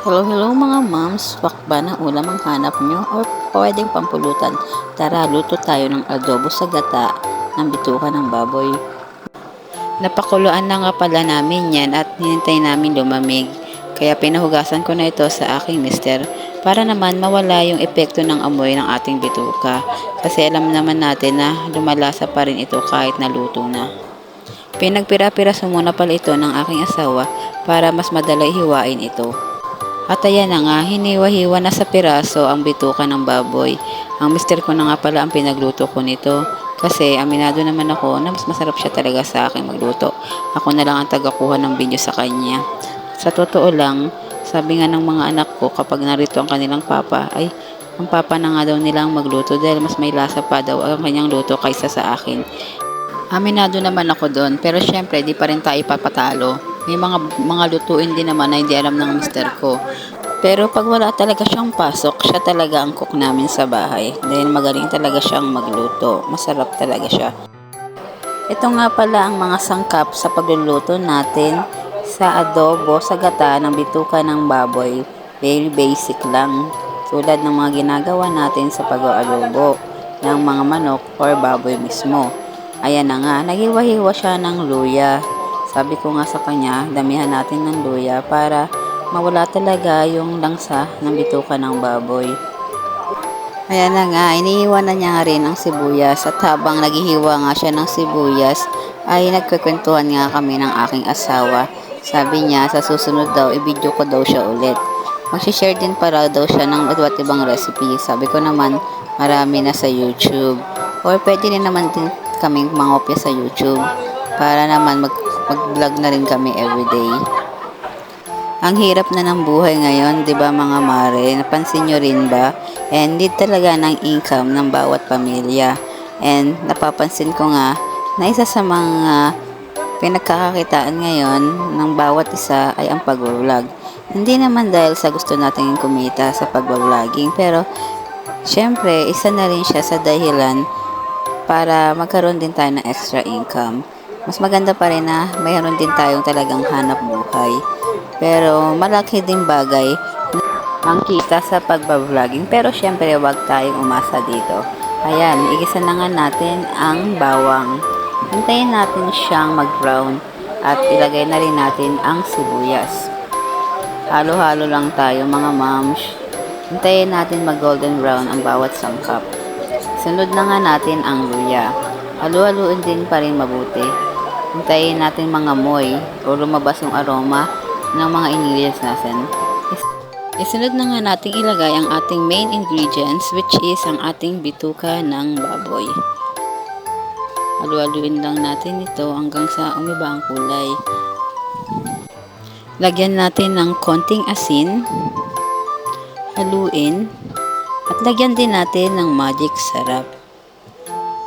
Hello, hello mga moms. Wak ba na ulam ang hanap nyo or pwedeng pampulutan? Tara, luto tayo ng adobo sa gata ng bituka ng baboy. Napakuluan na nga pala namin yan at hinintay namin lumamig. Kaya pinahugasan ko na ito sa aking mister para naman mawala yung epekto ng amoy ng ating bituka. Kasi alam naman natin na lumalasa pa rin ito kahit naluto na. Pinagpira-piraso muna pala ito ng aking asawa para mas madali hiwain ito. At ayan na nga, hiniwa-hiwa na sa piraso ang bituka ng baboy. Ang mister ko na nga pala ang pinagluto ko nito. Kasi aminado naman ako na mas masarap siya talaga sa akin magluto. Ako na lang ang tagakuha ng video sa kanya. Sa totoo lang, sabi nga ng mga anak ko kapag narito ang kanilang papa, ay ang papa na nga daw nilang magluto dahil mas may lasa pa daw ang kanyang luto kaysa sa akin. Aminado naman ako doon, pero syempre di pa rin tayo papatalo. May mga lutuin din naman na hindi alam ng mister ko. Pero pag wala talaga siyang pasok, siya talaga ang cook namin sa bahay. Dahil magaling talaga siyang magluto. Masarap talaga siya. Ito nga pala ang mga sangkap sa pagluluto natin sa adobo sa gata ng bituka ng baboy. Very basic lang. Tulad ng mga ginagawa natin sa pag-adobo ng mga manok or baboy mismo. Ayan na nga, naghiwa-hiwa siya ng luya. Sabi ko nga sa kanya, damihan natin ng luya para mawala talaga yung langsa ng bituka ng baboy. Ayan na nga, inihiwa na niya nga rin ang sibuyas at habang naghihiwa nga siya ng sibuyas ay nagkukwentuhan nga kami ng aking asawa. Sabi niya sa susunod daw, i-video ko daw siya ulit. Mag-share din para daw siya ng iba't ibang recipe. Sabi ko naman, marami na sa YouTube. Or pwede rin naman din kaming mangopya sa YouTube para naman mag-vlog na rin kami everyday. Ang hirap na ng buhay ngayon, 'di ba mga mare? Napansin nyo rin ba? And need talaga ng income ng bawat pamilya. And napapansin ko nga na isa sa mga pinagkakakitaan ngayon ng bawat isa ay ang pag-vlog. Hindi naman dahil sa gusto nating kumita sa pag-vlogging, pero syempre, isa na rin siya sa dahilan para magkaroon din tayo ng extra income. Mas maganda pa rin na mayroon din tayong talagang hanap buhay. Pero malaki ding bagay ang kita sa pagbablogger. Pero syempre wag tayong umasa dito. Ayan, igisa na nga natin ang bawang. Hintayin natin siyang mag-brown at ilagay na rin natin ang sibuyas. Halo-halo lang tayo mga moms. Hintayin natin mag-golden brown ang bawat sangkap. Sunod na nga natin ang luya. Halu-haluin din pa rin mabuti. Hintayin natin mga moy o lumabas yung aroma ng mga ingredients natin. Isunod na nga natin ilagay ang ating main ingredients, which is ang ating bituka ng baboy. Halu-haluin lang natin ito hanggang sa umiba ang kulay. Lagyan natin ng konting asin. Haluin. At lagyan din natin ng magic sarap.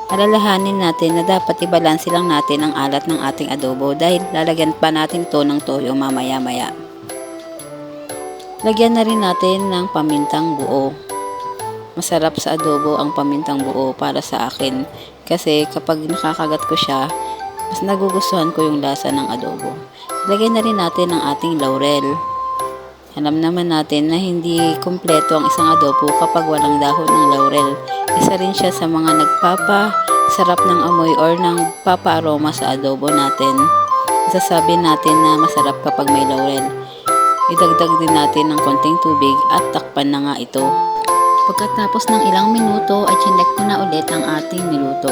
Alalahanin natin na dapat ibalanse lang natin ang alat ng ating adobo dahil lalagyan pa natin ito ng toyo mamaya-maya. Lagyan na rin natin ng pamintang buo. Masarap sa adobo ang pamintang buo para sa akin kasi kapag nakakagat ko siya, mas nagugustuhan ko yung lasa ng adobo. Lagyan na rin natin ang ating laurel. Alam naman natin na hindi kumpleto ang isang adobo kapag walang dahon ng laurel. Isa rin siya sa mga nagpapasarap ng amoy or nagpapa-aroma sa adobo natin. Isasabi natin na masarap kapag may laurel. Idagdag din natin ng konting tubig at takpan na nga ito. Pagkatapos ng ilang minuto ay chinek ko na ulit ang ating niluto.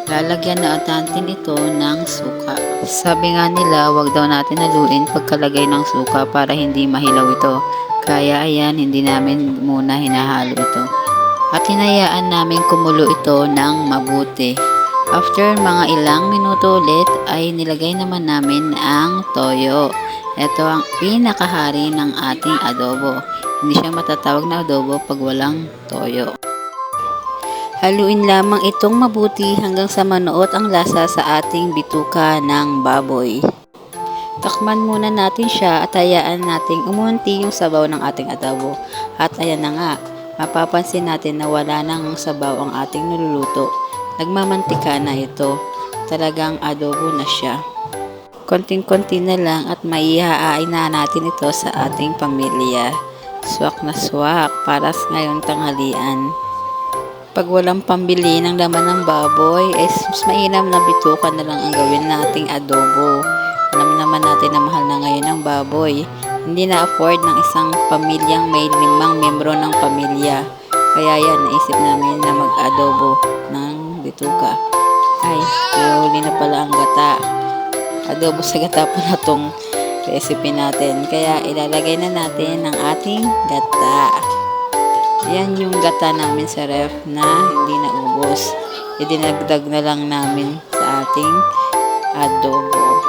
Lalagyan na natin ito ng suka. Sabi nga nila, wag daw natin haluin pagkalagay ng suka para hindi mahilaw ito. Kaya ayan, hindi namin muna hinahalo ito. At hinayaan namin kumulo ito ng mabuti. After mga ilang minuto ulit ay nilagay naman namin ang toyo. Ito ang pinakahari ng ating adobo. Hindi siya matatawag na adobo pag walang toyo. Haluin lamang itong mabuti hanggang sa manuot ang lasa sa ating bituka ng baboy. Takman muna natin siya at hayaan nating umunti yung sabaw ng ating adobo. At ayan na nga, mapapansin natin na wala nang sabaw ang ating niluluto. Nagmamantika na ito. Talagang adobo na siya. Konting-konti na lang at maihahain na natin ito sa ating pamilya. Swak na swak para sa ngayong tanghalian. Pag walang pambili ng laman ng baboy, mas mainam na bituka na lang ang gawin nating adobo. Alam naman natin na mahal na ngayon ang baboy. Hindi na-afford ng isang pamilyang may 5 membro ng pamilya. Kaya yan, naisip namin na mag-adobo ng bituka. Ay, nahuli na pala ang gata. Adobo sa gata po na itong recipe natin. Kaya ilalagay na natin ang ating gata. Yan yung gata namin sa ref na hindi naubos. Idinagdag na lang namin sa ating adobo.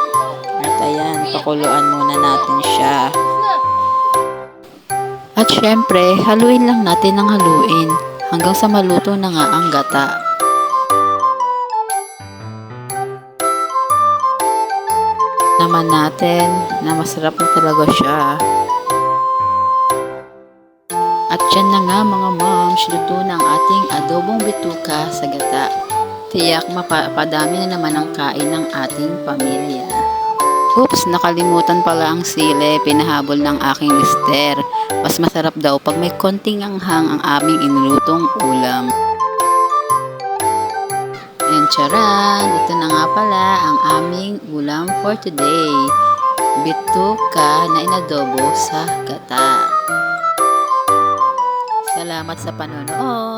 At ayan, pakuluan muna natin siya. At syempre, haluin lang natin ng haluin hanggang sa maluto na nga ang gata. Naman natin na masarap na talaga siya. At yan na nga mga moms, luto na ang ating adobong bituka sa gata. Tiyak mapapadami na naman ang kain ng ating pamilya. Oops, nakalimutan pala ang sili, pinahabol ng aking mister. Mas masarap daw pag may konting anghang ang aming inilutong ulam. And charan, ito na nga pala ang aming ulam for today. Bituka na inadobo sa gata. Salamat sa panonood.